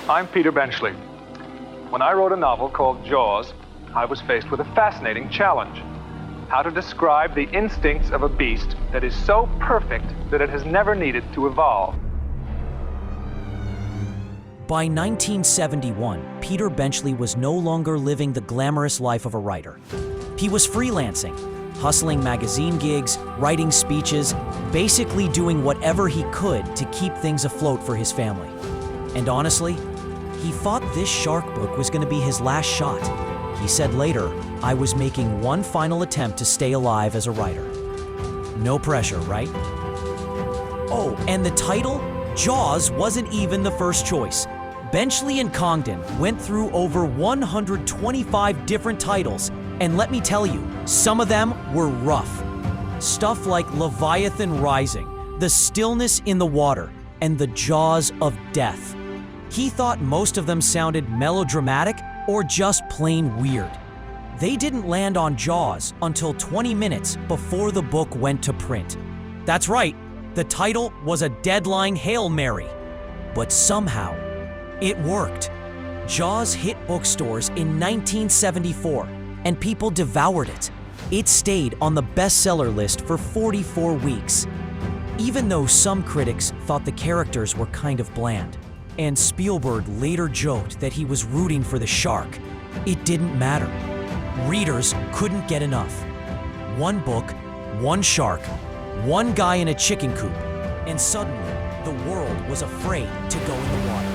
I'm Peter Benchley. When I wrote a novel called Jaws, I was faced with a fascinating challenge. How to describe the instincts of a beast that is so perfect that it has never needed to evolve. By 1971, Peter Benchley was no longer living the glamorous life of a writer. He was freelancing, hustling magazine gigs, writing speeches, basically doing whatever he could to keep things afloat for his family. And honestly, he thought this shark book was going to be his last shot. He said later, "I was making one final attempt to stay alive as a writer." No pressure, right? Oh, and the title? Jaws wasn't even the first choice. Benchley and Congdon went through over 125 different titles, and let me tell you, some of them were rough. Stuff like Leviathan Rising, The Stillness in the Water, and The Jaws of Death. He thought most of them sounded melodramatic or just plain weird. They didn't land on Jaws until 20 minutes before the book went to print. That's right, the title was a deadline Hail Mary. But somehow, it worked. Jaws hit bookstores in 1974, and people devoured it. It stayed on the bestseller list for 44 weeks. Even though some critics thought the characters were kind of bland, and Spielberg later joked that he was rooting for the shark, it didn't matter. Readers couldn't get enough. One book, one shark, one guy in a chicken coop, and suddenly the world was afraid to go in the water.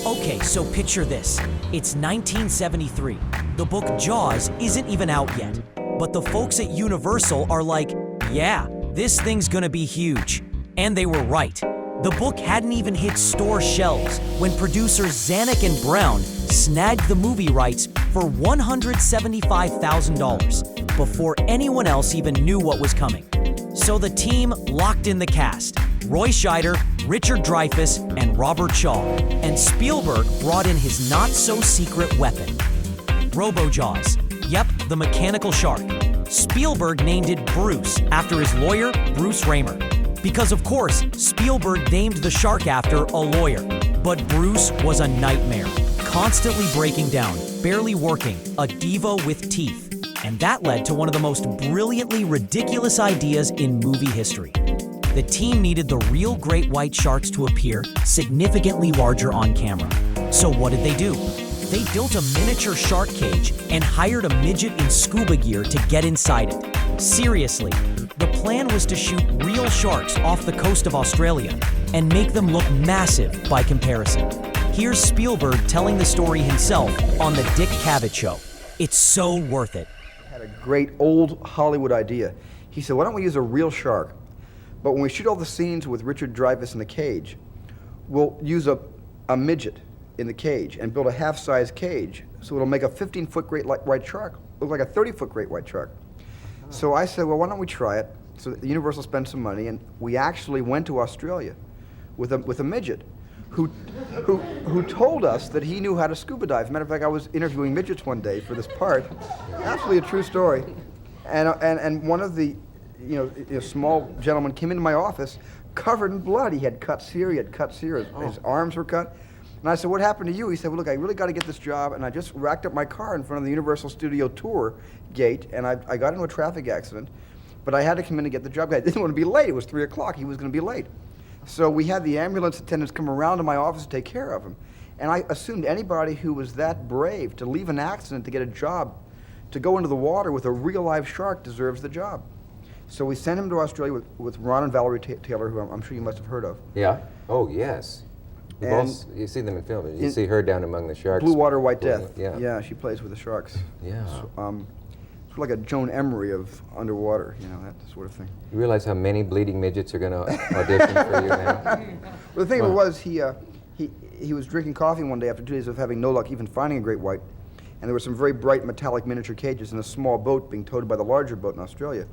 Okay, so picture this. It's 1973. The book Jaws isn't even out yet, but the folks at Universal are like, yeah, this thing's gonna be huge. And they were right. The book hadn't even hit store shelves when producers Zanuck and Brown snagged the movie rights for $175,000 before anyone else even knew what was coming. So the team locked in the cast: Roy Scheider, Richard Dreyfuss, and Robert Shaw. And Spielberg brought in his not-so-secret weapon, Robo-Jaws. Yep, the mechanical shark. Spielberg named it Bruce after his lawyer, Bruce Raymer. Because of course, Spielberg named the shark after a lawyer. But Bruce was a nightmare, constantly breaking down, barely working, a diva with teeth. And that led to one of the most brilliantly ridiculous ideas in movie history. The team needed the real great white sharks to appear significantly larger on camera. So what did they do? They built a miniature shark cage and hired a midget in scuba gear to get inside it. Seriously, the plan was to shoot real sharks off the coast of Australia and make them look massive by comparison. Here's Spielberg telling the story himself on The Dick Cavett Show. It's so worth it. Had a great old Hollywood idea. He said, why don't we use a real shark? But when we shoot all the scenes with Richard Dreyfuss in the cage, we'll use a midget in the cage and build a half-size cage so it'll make a 15-foot great white shark look like a 30-foot great white shark. So I said, well, why don't we try it? So the Universal spent some money, and we actually went to Australia with a midget who told us that he knew how to scuba dive. As a matter of fact, I was interviewing midgets one day for this part. Absolutely a true story. And one of the small gentleman came into my office covered in blood. He had cuts here, his arms were cut. And I said, what happened to you? He said, well, look, I really got to get this job, and I just racked up my car in front of the Universal Studio Tour gate, and I got into a traffic accident, but I had to come in and get the job. I didn't want to be late. It was 3 o'clock. He was going to be late. So we had the ambulance attendants come around to my office to take care of him. And I assumed anybody who was that brave to leave an accident to get a job, to go into the water with a real live shark, deserves the job. So we sent him to Australia with Ron and Valerie Taylor, who I'm sure you must have heard of. Yeah? Oh, yes. You see them in film. You see her down among the sharks. Blue Water, White Death. Yeah. Yeah, she plays with the sharks. Yeah. So, it's like a Joan Emery of underwater, that sort of thing. You realize how many bleeding midgets are going to audition for you now? Well, the thing was, he was drinking coffee one day after 2 days of having no luck even finding a great white, and there were some very bright metallic miniature cages in a small boat being towed by the larger boat in Australia.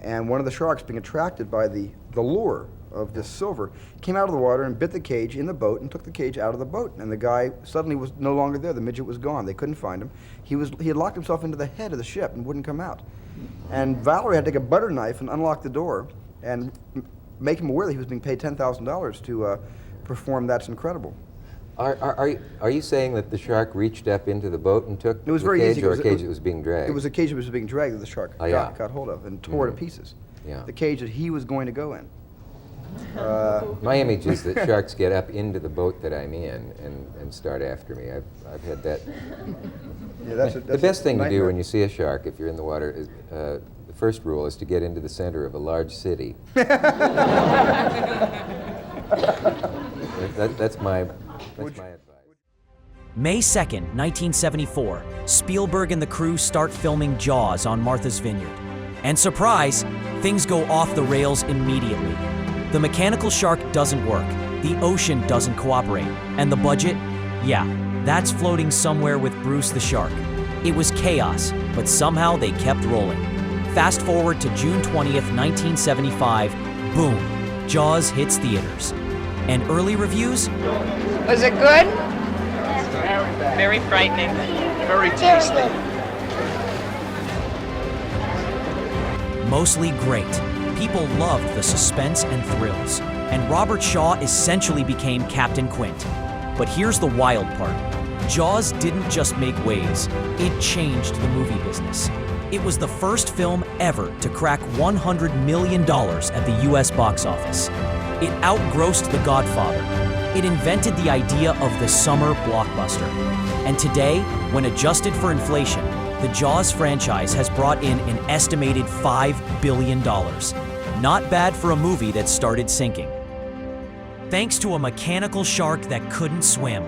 And one of the sharks, being attracted by the lure of this silver, came out of the water and bit the cage in the boat and took the cage out of the boat. And the guy suddenly was no longer there. The midget was gone. They couldn't find him. He had locked himself into the head of the ship and wouldn't come out. And Valerie had to take a butter knife and unlock the door and make him aware that he was being paid $10,000 to perform That's Incredible. Are you saying that the shark reached up into the boat and took It was the very cage, easy. or a cage that was being dragged? It was a cage that was being dragged that the shark Oh, yeah. got hold of and tore to pieces. Yeah. The cage that he was going to go in. My image is that sharks get up into the boat that I'm in and start after me. I've had that. Yeah, that's The best thing to do nightmare. when you see a shark, if you're in the water, is the first rule is to get into the center of a large city. That's my advice. May 2nd, 1974, Spielberg and the crew start filming Jaws on Martha's Vineyard. And surprise, things go off the rails immediately. The mechanical shark doesn't work, the ocean doesn't cooperate, and the budget? Yeah, that's floating somewhere with Bruce the shark. It was chaos, but somehow they kept rolling. Fast forward to June 20th, 1975, boom, Jaws hits theaters. And early reviews? Was it good? Very frightening. Very tasty. Mostly great. People loved the suspense and thrills, and Robert Shaw essentially became Captain Quint. But here's the wild part. Jaws didn't just make waves, it changed the movie business. It was the first film ever to crack $100 million at the US box office. It outgrossed The Godfather. It invented the idea of the summer blockbuster. And today, when adjusted for inflation, the Jaws franchise has brought in an estimated $5 billion. Not bad for a movie that started sinking. Thanks to a mechanical shark that couldn't swim,